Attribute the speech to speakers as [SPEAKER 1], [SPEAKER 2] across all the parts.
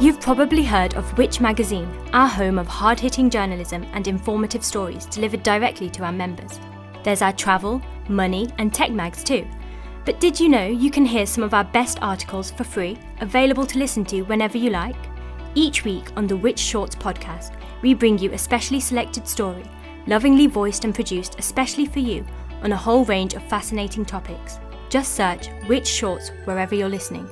[SPEAKER 1] You've probably heard of Which Magazine, our home of hard-hitting journalism and informative stories delivered directly to our members. There's our travel, money and tech mags too. But did you know you can hear some of our best articles for free, available to listen to whenever you like? Each week on the Which Shorts podcast, we bring you a specially selected story, lovingly voiced and produced especially for you on a whole range of fascinating topics. Just search Which Shorts wherever you're listening.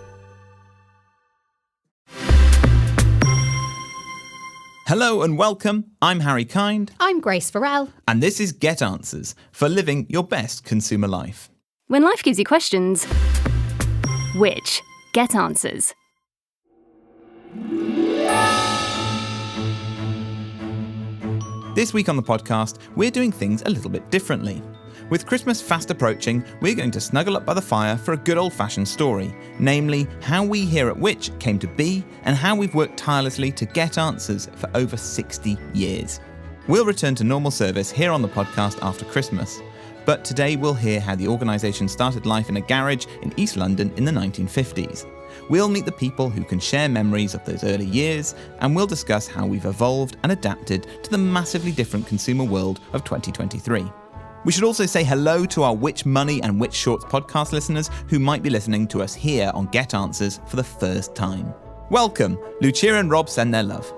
[SPEAKER 2] Hello and welcome. I'm Harry Kind.
[SPEAKER 3] I'm Grace Farrell.
[SPEAKER 2] And this is Get Answers for living your best consumer life.
[SPEAKER 1] When life gives you questions, Which? Get Answers.
[SPEAKER 2] This week on the podcast, we're doing things a little bit differently. With Christmas fast approaching, we're going to snuggle up by the fire for a good old-fashioned story, namely how we here at Which came to be and how we've worked tirelessly to get answers for over 60 years. We'll return to normal service here on the podcast after Christmas, but today we'll hear how the organisation started life in a garage in East London in the 1950s. We'll meet the people who can share memories of those early years, and we'll discuss how we've evolved and adapted to the massively different consumer world of 2023. We should also say hello to our Which Money and Which Shorts podcast listeners who might be listening to us here on Get Answers for the first time. Welcome, Lucia and Rob send their love.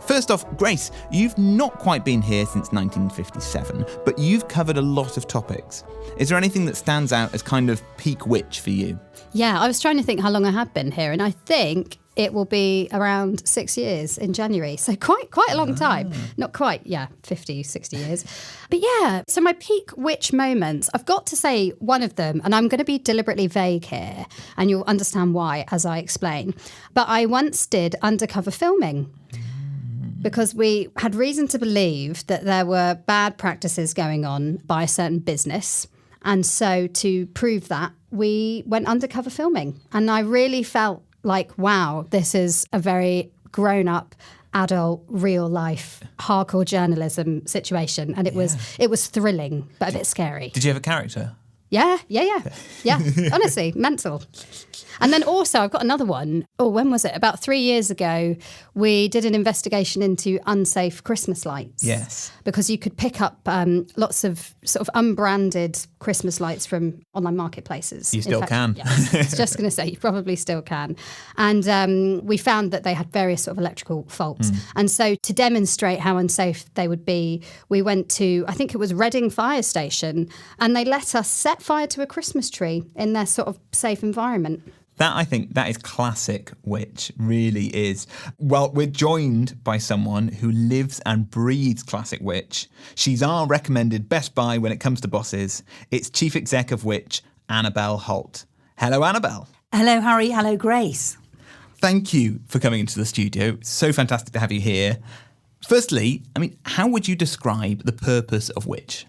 [SPEAKER 2] First off, Grace, you've not quite been here since 1957, but you've covered a lot of topics. Is there anything that stands out as kind of peak Which for you?
[SPEAKER 3] Yeah, I was trying to think how long I have been here, and I think it will be around 6 years in January. So quite a long time. Not quite, 50, 60 years. But yeah, so my peak Which moments, I've got to say one of them, and I'm going to be deliberately vague here, and you'll understand why as I explain. But I once did undercover filming, because we had reason to believe that there were bad practices going on by a certain business. And so to prove that, we went undercover filming. And I really felt like, wow, this is a very grown-up, adult, real-life, hardcore journalism situation. And it was thrilling, but a bit scary.
[SPEAKER 2] Did you have a character?
[SPEAKER 3] Yeah. Honestly, mental. And then also, I've got another one. Oh, when was it? About 3 years ago, we did an investigation into unsafe Christmas lights.
[SPEAKER 2] Yes.
[SPEAKER 3] Because you could pick up lots of sort of unbranded Christmas lights from online marketplaces.
[SPEAKER 2] You still can.
[SPEAKER 3] Yes, I was just going to say, you probably still can. And we found that they had various sort of electrical faults. And so to demonstrate how unsafe they would be, we went to, I think it was Reading Fire Station, and they let us set fire to a Christmas tree in their sort of safe environment.
[SPEAKER 2] I think that is classic Which, really is. Well, we're joined by someone who lives and breathes classic Which. She's our recommended best buy when it comes to bosses. It's Chief Exec of Which, Anabel Holt. Hello, Anabel.
[SPEAKER 4] Hello, Harry. Hello, Grace.
[SPEAKER 2] Thank you for coming into the studio. It's so fantastic to have you here. Firstly, how would you describe the purpose of Which?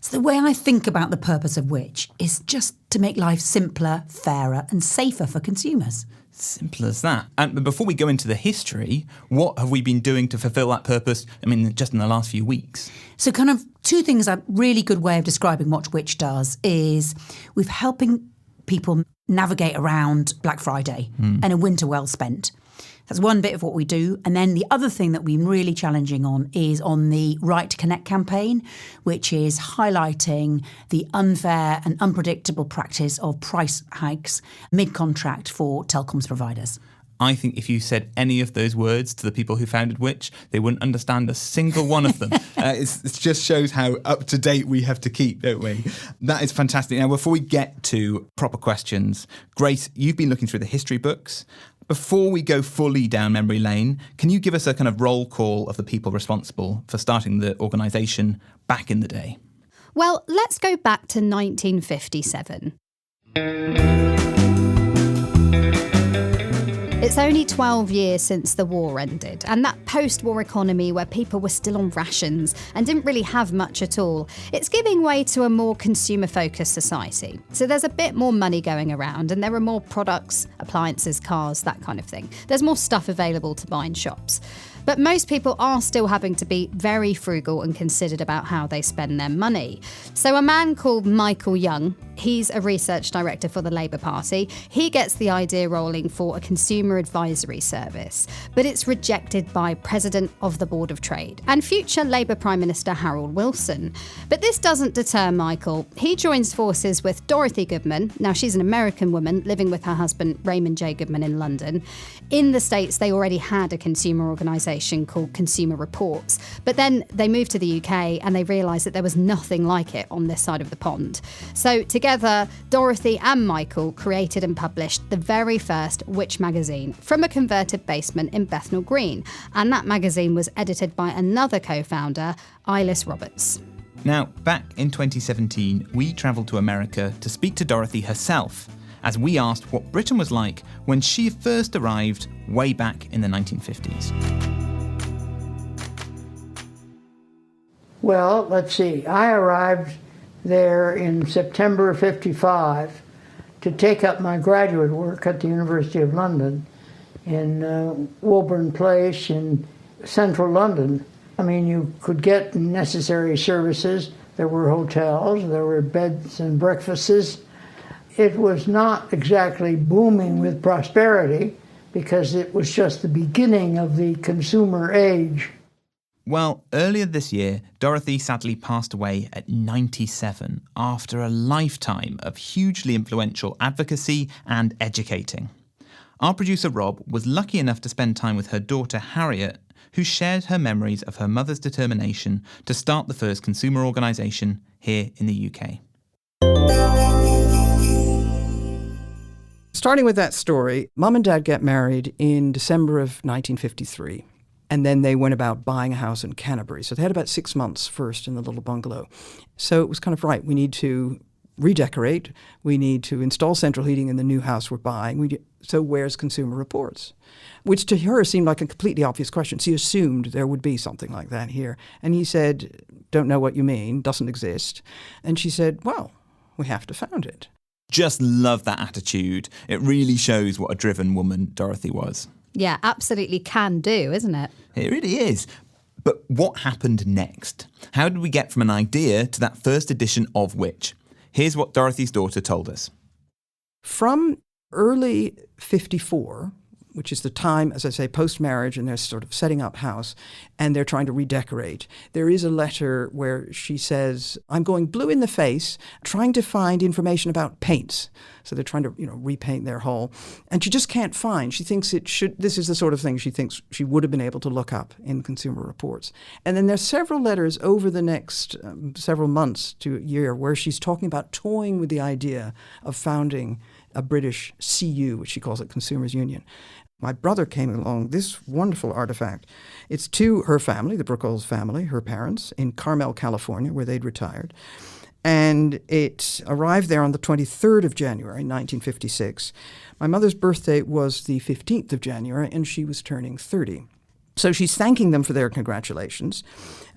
[SPEAKER 4] So the way I think about the purpose of Which is just to make life simpler, fairer and safer for consumers.
[SPEAKER 2] Simple as that. And before we go into the history, what have we been doing to fulfil that purpose, just in the last few weeks?
[SPEAKER 4] So kind of two things, a really good way of describing what Which does is we're helping people navigate around Black Friday and a winter well spent. That's one bit of what we do. And then the other thing that we've been really challenging on is on the Right to Connect campaign, which is highlighting the unfair and unpredictable practice of price hikes mid-contract for telecoms providers.
[SPEAKER 2] I think if you said any of those words to the people who founded Which, they wouldn't understand a single one of them. It just shows how up to date we have to keep, don't we? That is fantastic. Now, before we get to proper questions, Grace, you've been looking through the history books. Before we go fully down memory lane, can you give us a kind of roll call of the people responsible for starting the organisation back in the day?
[SPEAKER 3] Well, let's go back to 1957. It's only 12 years since the war ended, and that post-war economy where people were still on rations and didn't really have much at all, it's giving way to a more consumer-focused society. So there's a bit more money going around, and there are more products, appliances, cars, that kind of thing. There's more stuff available to buy in shops. But most people are still having to be very frugal and considered about how they spend their money. So a man called Michael Young He's a research director for the Labour Party. He gets the idea rolling for a consumer advisory service, but it's rejected by President of the Board of Trade and future Labour Prime Minister Harold Wilson. But this doesn't deter Michael. He joins forces with Dorothy Goodman. Now, she's an American woman living with her husband Raymond J. Goodman in London. In the States, they already had a consumer organisation called Consumer Reports, but then they moved to the UK and they realised that there was nothing like it on this side of the pond. So together, Dorothy and Michael created and published the very first Which magazine from a converted basement in Bethnal Green, and that magazine was edited by another co-founder, Eilis Roberts.
[SPEAKER 2] Now, back in 2017, we travelled to America to speak to Dorothy herself, as we asked what Britain was like when she first arrived way back in the 1950s.
[SPEAKER 5] Well, let's see. I arrived there in September of '55 to take up my graduate work at the University of London in Woburn Place in central London. I mean, you could get necessary services. There were hotels, there were beds and breakfasts. It was not exactly booming with prosperity because it was just the beginning of the consumer age.
[SPEAKER 2] Well, earlier this year, Dorothy sadly passed away at 97 after a lifetime of hugely influential advocacy and educating. Our producer Rob was lucky enough to spend time with her daughter Harriet, who shared her memories of her mother's determination to start the first consumer organisation here in the UK.
[SPEAKER 6] Starting with that story, Mum and Dad get married in December of 1953. And then they went about buying a house in Canterbury. So they had about 6 months first in the little bungalow. So it was kind of right. We need to redecorate. We need to install central heating in the new house we're buying. So where's Consumer Reports? Which to her seemed like a completely obvious question. She assumed there would be something like that here. And he said, don't know what you mean, doesn't exist. And she said, well, we have to found it.
[SPEAKER 2] Just love that attitude. It really shows what a driven woman Dorothy was.
[SPEAKER 3] Yeah, absolutely can do, isn't it?
[SPEAKER 2] It really is. But what happened next? How did we get from an idea to that first edition of Which? Here's what Dorothy's daughter told us.
[SPEAKER 6] From early 54, which is the time, as I say, post-marriage, and they're sort of setting up house, and they're trying to redecorate. There is a letter where she says, I'm going blue in the face, trying to find information about paints. So they're trying to, repaint their hall. And she just can't find. She thinks this is the sort of thing she thinks she would have been able to look up in Consumer Reports. And then there's several letters over the next several months to a year where she's talking about toying with the idea of founding a British CU, which she calls it Consumers Union. My brother came along, this wonderful artifact. It's to her family, the Brookholes family, her parents, in Carmel, California, where they'd retired. And it arrived there on the 23rd of January, 1956. My mother's birthday was the 15th of January, and she was turning 30. So she's thanking them for their congratulations.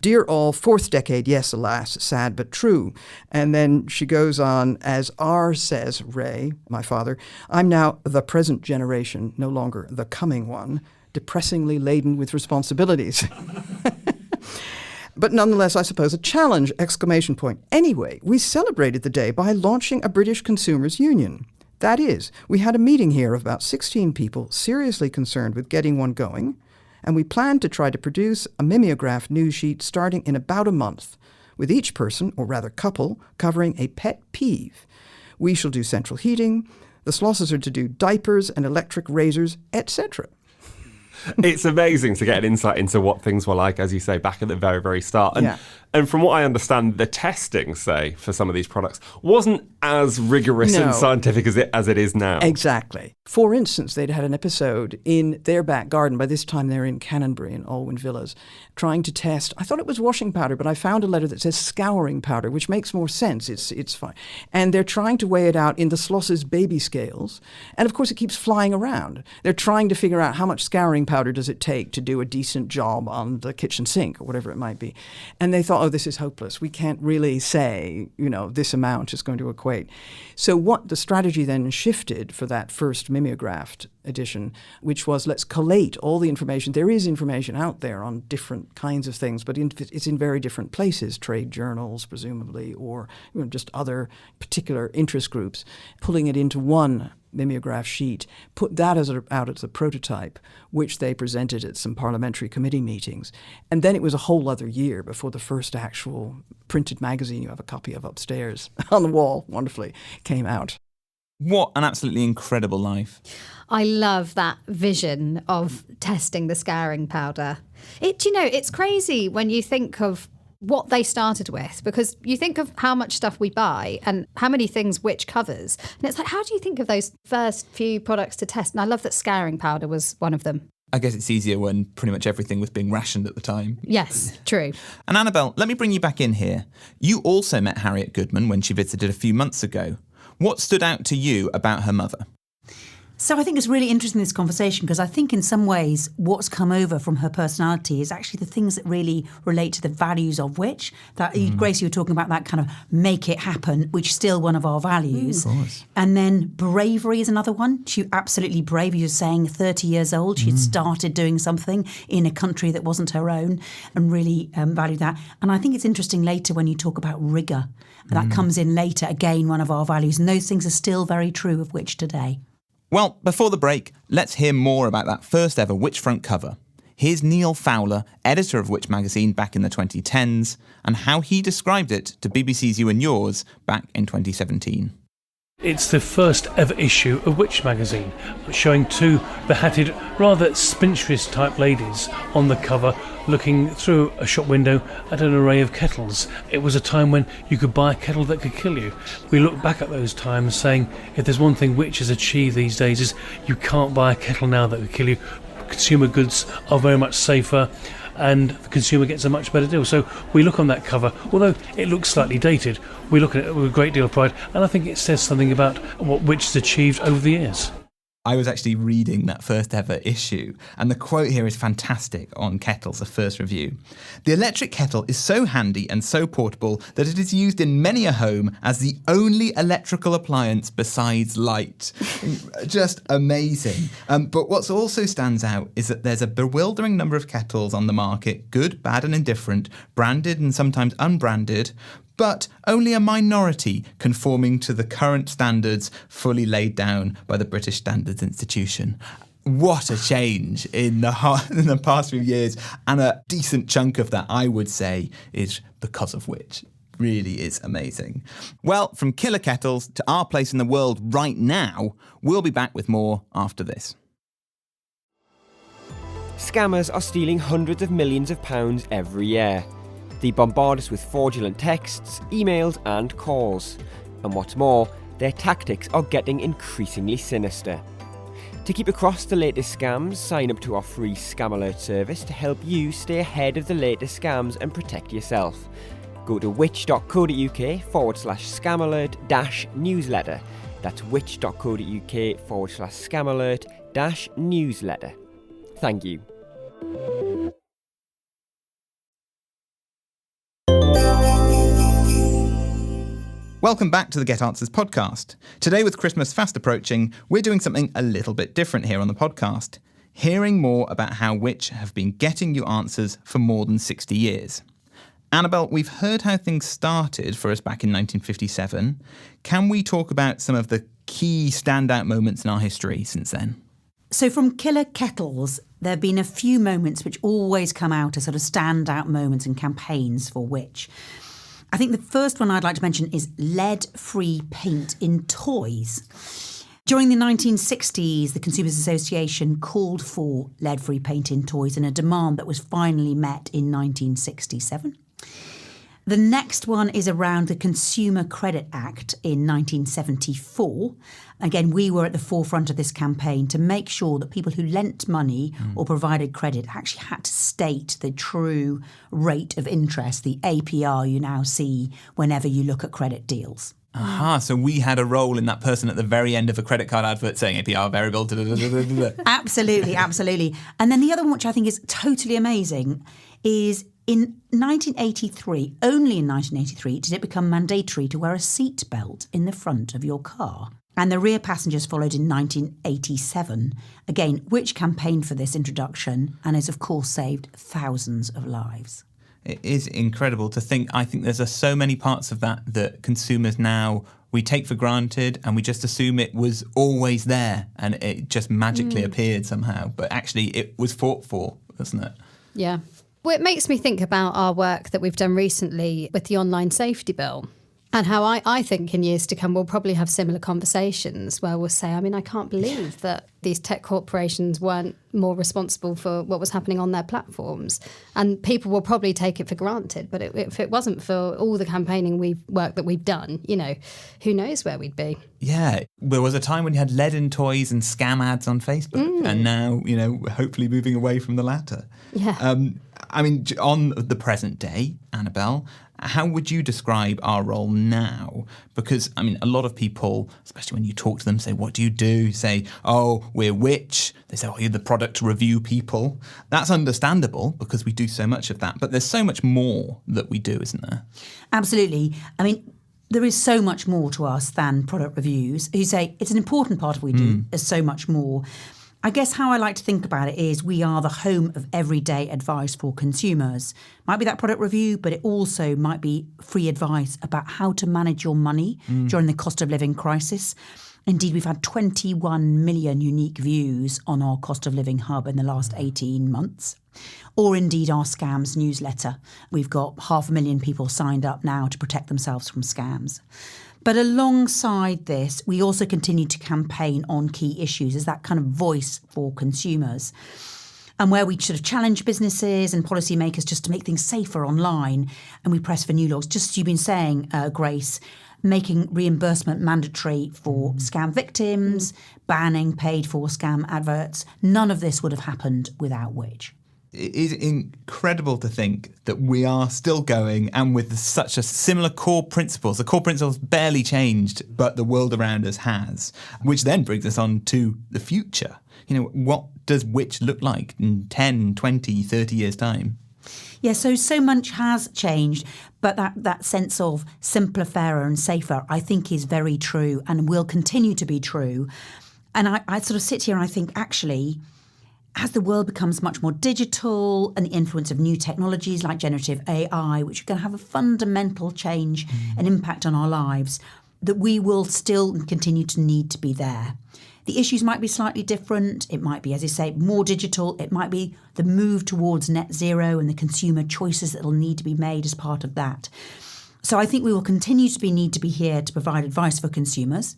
[SPEAKER 6] Dear all, fourth decade, yes, alas, sad but true. And then she goes on, as R says, Ray, my father, I'm now the present generation, no longer the coming one, depressingly laden with responsibilities. But nonetheless, I suppose, a challenge, exclamation point. Anyway, we celebrated the day by launching a British Consumers Union. That is, we had a meeting here of about 16 people seriously concerned with getting one going, and we planned to try to produce a mimeograph news sheet starting in about a month, with each person, or rather couple, covering a pet peeve. We shall do central heating, the Slosses are to do diapers and electric razors, etc.
[SPEAKER 7] It's amazing to get an insight into what things were like, as you say, back at the very, very start. And from what I understand, the testing, say, for some of these products wasn't as rigorous and scientific as it is now.
[SPEAKER 6] Exactly. For instance, they'd had an episode in their back garden. By this time, they're in Canonbury in Alwyn Villas, trying to test. I thought it was washing powder, but I found a letter that says scouring powder, which makes more sense. It's fine. And they're trying to weigh it out in the Slosses baby scales. And of course, it keeps flying around. They're trying to figure out how much scouring powder does it take to do a decent job on the kitchen sink or whatever it might be. And they thought, oh, this is hopeless. We can't really say, this amount is going to equate. So what the strategy then shifted for that first mimeograph edition, which was let's collate all the information. There is information out there on different kinds of things, but it's in very different places, trade journals, presumably, or just other particular interest groups, pulling it into one mimeograph sheet, put that out as a prototype, which they presented at some parliamentary committee meetings. And then it was a whole other year before the first actual printed magazine you have a copy of upstairs on the wall, wonderfully, came out.
[SPEAKER 2] What an absolutely incredible life.
[SPEAKER 3] I love that vision of testing the scouring powder. It's crazy when you think of what they started with, because you think of how much stuff we buy and how many things which covers. And it's like, how do you think of those first few products to test? And I love that scouring powder was one of them.
[SPEAKER 2] I guess it's easier when pretty much everything was being rationed at the time.
[SPEAKER 3] Yes, true.
[SPEAKER 2] And Anabel, let me bring you back in here. You also met Harriet Goodman when she visited a few months ago. What stood out to you about her mother?
[SPEAKER 4] So I think it's really interesting, this conversation, because I think in some ways what's come over from her personality is actually the things that really relate to the values of which. Grace, you were talking about that kind of make it happen, which is still one of our values.
[SPEAKER 2] Of course.
[SPEAKER 4] And then bravery is another one. She absolutely brave. You were saying 30 years old, she had started doing something in a country that wasn't her own and really valued that. And I think it's interesting later when you talk about rigour. That comes in later, again, one of our values. And those things are still very true of which today.
[SPEAKER 2] Well, before the break, let's hear more about that first ever Which front cover. Here's Neil Fowler, editor of Which magazine back in the 2010s, and how he described it to BBC's You and Yours back in 2017.
[SPEAKER 8] It's the first ever issue of Which magazine, showing two behatted, rather spinstress-type ladies on the cover looking through a shop window at an array of kettles. It was a time when you could buy a kettle that could kill you. We look back at those times saying, if there's one thing Which has achieved these days is you can't buy a kettle now that could kill you. Consumer goods are very much safer, and the consumer gets a much better deal. So we look on that cover, although it looks slightly dated, we look at it with a great deal of pride, and I think it says something about what Which has achieved over the years.
[SPEAKER 2] I was actually reading that first ever issue, and the quote here is fantastic on kettles, the first review. The electric kettle is so handy and so portable that it is used in many a home as the only electrical appliance besides light. Just amazing. But what also stands out is that there's a bewildering number of kettles on the market, good, bad and indifferent, branded and sometimes unbranded, but only a minority conforming to the current standards fully laid down by the British Standards Institution. What a change in the past few years, and a decent chunk of that, I would say, is because of Which. Really is amazing. Well, from killer kettles to our place in the world right now, we'll be back with more after this.
[SPEAKER 9] Scammers are stealing hundreds of millions of pounds every year. They bombard us with fraudulent texts, emails and calls. And what's more, their tactics are getting increasingly sinister. To keep across the latest scams, sign up to our free Scam Alert service to help you stay ahead of the latest scams and protect yourself. Go to which.co.uk/scamalert-newsletter. That's which.co.uk/scamalert-newsletter. Thank you.
[SPEAKER 2] Welcome back to the Get Answers podcast. Today, with Christmas fast approaching, we're doing something a little bit different here on the podcast, hearing more about how Which have been getting you answers for more than 60 years. Anabel, we've heard how things started for us back in 1957. Can we talk about some of the key standout moments in our history since then?
[SPEAKER 4] So from killer kettles, there have been a few moments which always come out as sort of standout moments and campaigns for Which. I think the first one I'd like to mention is lead-free paint in toys. During the 1960s, the Consumers Association called for lead-free paint in toys in a demand that was finally met in 1967. The next one is around the Consumer Credit Act in 1974. Again, we were at the forefront of this campaign to make sure that people who lent money or provided credit actually had to state the true rate of interest, the APR you now see whenever you look at credit deals.
[SPEAKER 2] Aha, so we had a role in that person at the very end of a credit card advert saying APR variable.
[SPEAKER 4] Absolutely, absolutely. And then the other one, which I think is totally amazing, is in 1983, only in 1983, did it become mandatory to wear a seat belt in the front of your car. And the rear passengers followed in 1987. Again, which campaigned for this introduction and has, of course, saved thousands of lives.
[SPEAKER 2] It is incredible to think. I think there's so many parts of that consumers now, we take for granted and we just assume it was always there and it just magically appeared somehow. But actually it was fought for, wasn't it?
[SPEAKER 3] Yeah. Well, it makes me think about our work that we've done recently with the online safety bill. And how I think in years to come we'll probably have similar conversations where we'll say, I can't believe that these tech corporations weren't more responsible for what was happening on their platforms. And people will probably take it for granted. But if it wasn't for all the campaigning work that we've done, who knows where we'd be.
[SPEAKER 2] Yeah, there was a time when you had lead in toys and scam ads on Facebook. And now, hopefully moving away from the latter.
[SPEAKER 3] Yeah.
[SPEAKER 2] On the present day, Anabel, how would you describe our role now? Because, a lot of people, especially when you talk to them, say, what do you do? Say, oh, we're Which. They say, oh, you're the product review people. That's understandable because we do so much of that. But there's so much more that we do, isn't there?
[SPEAKER 4] Absolutely. There is so much more to us than product reviews. You say it's an important part of what we do. There's so much more. I guess how I like to think about it is we are the home of everyday advice for consumers. Might be that product review, but it also might be free advice about how to manage your money during the cost of living crisis. Indeed, we've had 21 million unique views on our cost of living hub in the last 18 months. Or indeed our scams newsletter. We've got 500,000 people signed up now to protect themselves from scams. But alongside this, we also continue to campaign on key issues as that kind of voice for consumers. And where we sort of challenge businesses and policymakers just to make things safer online. And we press for new laws, just as you've been saying, Grace, making reimbursement mandatory for scam victims, banning paid for scam adverts. None of this would have happened without Which.
[SPEAKER 2] It is incredible to think that we are still going and with such a similar core principles. The core principles barely changed, but the world around us has, which then brings us on to the future. What does Which look like in 10, 20, 30 years' time?
[SPEAKER 4] Yeah, so much has changed, but that sense of simpler, fairer and safer, I think is very true and will continue to be true. And I sort of sit here and I think, actually, as the world becomes much more digital and the influence of new technologies like generative AI, which are going to have a fundamental change and impact on our lives, that we will still continue to need to be there. The issues might be slightly different. It might be, as you say, more digital. It might be the move towards net zero and the consumer choices that will need to be made as part of that. So I think we will continue to need to be here to provide advice for consumers.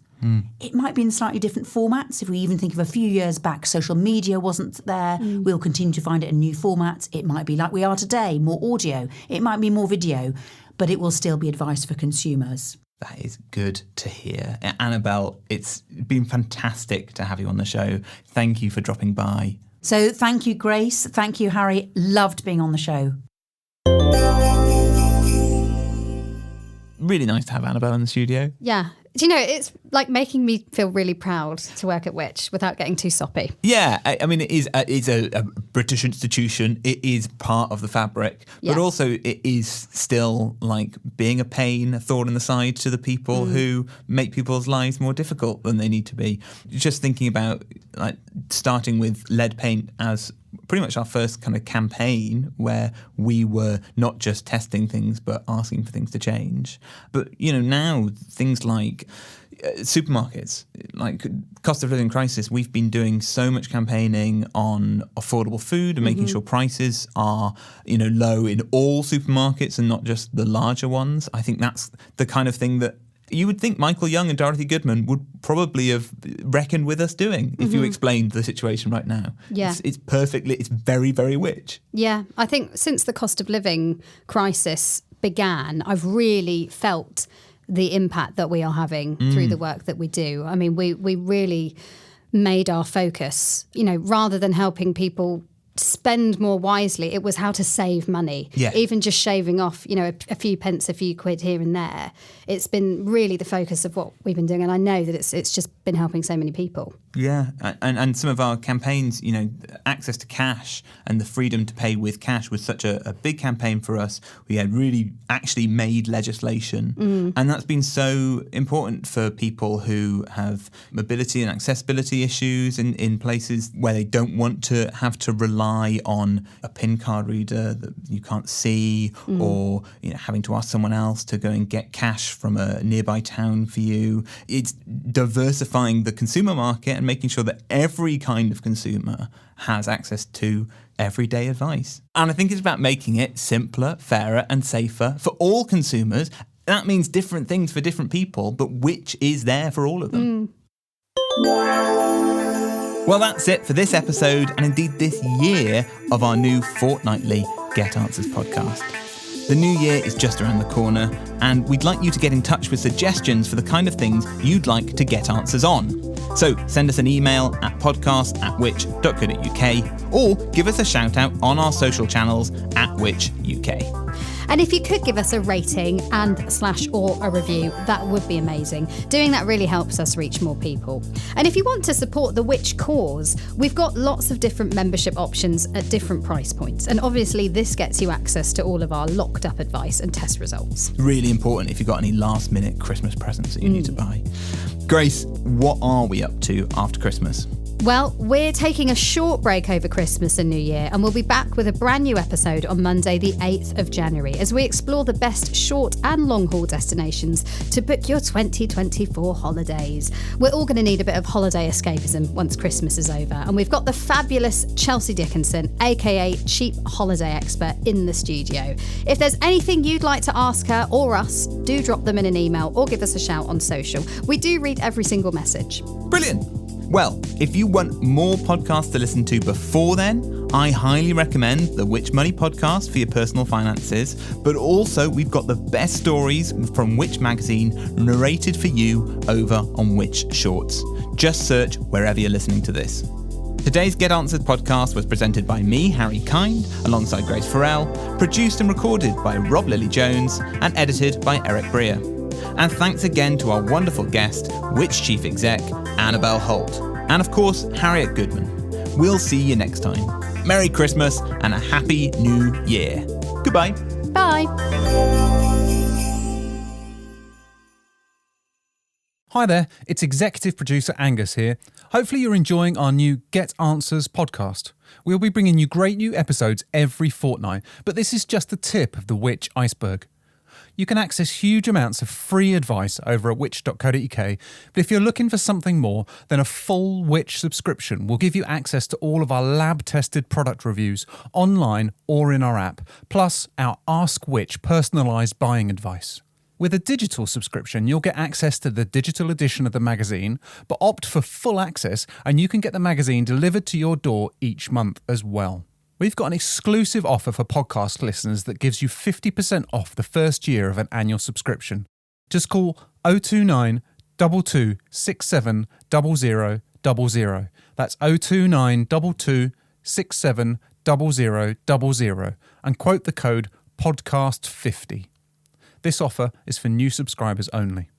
[SPEAKER 4] It might be in slightly different formats. If we even think of a few years back, social media wasn't there. We'll continue to find it in new formats. It might be like we are today, more audio. It might be more video, but it will still be advice for consumers.
[SPEAKER 2] That is good to hear. Anabel, it's been fantastic to have you on the show. Thank you for dropping by.
[SPEAKER 4] So thank you, Grace. Thank you, Harry. Loved being on the show.
[SPEAKER 2] Really nice to have Anabel in the studio.
[SPEAKER 3] Yeah. Do you know, it's like making me feel really proud to work at Which without getting too soppy.
[SPEAKER 2] Yeah, it is a British institution. It is part of the fabric, but also it is still like being a pain, a thorn in the side to the people who make people's lives more difficult than they need to be. Just thinking about like starting with lead paint as pretty much our first kind of campaign where we were not just testing things but asking for things to change. But, now things like supermarkets, like cost of living crisis, we've been doing so much campaigning on affordable food and making sure prices are, low in all supermarkets and not just the larger ones. I think that's the kind of thing that you would think Michael Young and Dorothy Goodman would probably have reckoned with us doing if you explained the situation right now.
[SPEAKER 3] Yeah.
[SPEAKER 2] It's very, very Which.
[SPEAKER 3] Yeah, I think since the cost of living crisis began, I've really felt the impact that we are having through the work that we do. I mean, we really made our focus, rather than helping people spend more wisely. It was how to save money.
[SPEAKER 2] Yeah.
[SPEAKER 3] Even just shaving off, a few pence, a few quid here and there. It's been really the focus of what we've been doing. And I know that it's just been helping so many people.
[SPEAKER 2] Yeah, and some of our campaigns, access to cash and the freedom to pay with cash was such a big campaign for us. We had really actually made legislation, and that's been so important for people who have mobility and accessibility issues in places where they don't want to have to rely on a PIN card reader that you can't see, or having to ask someone else to go and get cash from a nearby town for you. It's diversifying the consumer market and making sure that every kind of consumer has access to everyday advice. And I think it's about making it simpler, fairer and safer for all consumers. That means different things for different people, but which is there for all of them. Well, that's it for this episode and indeed this year of our new fortnightly Get Answers podcast. The new year is just around the corner, and we'd like you to get in touch with suggestions for the kind of things you'd like to get answers on. So send us an email at podcast@which.co.uk or give us a shout out on our social channels @whichuk.
[SPEAKER 3] And if you could give us a rating and/or a review, that would be amazing. Doing that really helps us reach more people. And if you want to support the Which cause, we've got lots of different membership options at different price points. And obviously this gets you access to all of our locked up advice and test results.
[SPEAKER 2] Really important if you've got any last minute Christmas presents that you need to buy. Grace, what are we up to after Christmas?
[SPEAKER 3] Well, we're taking a short break over Christmas and New Year, and we'll be back with a brand new episode on Monday, the 8th of January, as we explore the best short and long haul destinations to book your 2024 holidays. We're all going to need a bit of holiday escapism once Christmas is over, and we've got the fabulous Chelsea Dickinson, aka Cheap Holiday Expert, in the studio. If there's anything you'd like to ask her or us, do drop them in an email or give us a shout on social. We do read every single message.
[SPEAKER 2] Brilliant. Well, if you want more podcasts to listen to before then, I highly recommend the Which Money podcast for your personal finances, but also we've got the best stories from Which magazine narrated for you over on Which Shorts. Just search wherever you're listening to this. Today's Get Answered podcast was presented by me, Harry Kind, alongside Grace Farrell, produced and recorded by Rob Lilly-Jones, and edited by Eric Breer. And thanks again to our wonderful guest, Which Chief Exec Anabel Holt, and of course, Harriet Goodman. We'll see you next time. Merry Christmas and a Happy New Year. Goodbye.
[SPEAKER 3] Bye.
[SPEAKER 10] Hi there, it's executive producer Angus here. Hopefully you're enjoying our new Get Answers podcast. We'll be bringing you great new episodes every fortnight, but this is just the tip of the Which iceberg. You can access huge amounts of free advice over at which.co.uk, but if you're looking for something more, then a full Which subscription will give you access to all of our lab-tested product reviews online or in our app, plus our Ask Which personalised buying advice. With a digital subscription, you'll get access to the digital edition of the magazine, but opt for full access and you can get the magazine delivered to your door each month as well. We've got an exclusive offer for podcast listeners that gives you 50% off the first year of an annual subscription. Just call 029 22 67 0000. That's 029 22 67 0000 and quote the code podcast50. This offer is for new subscribers only.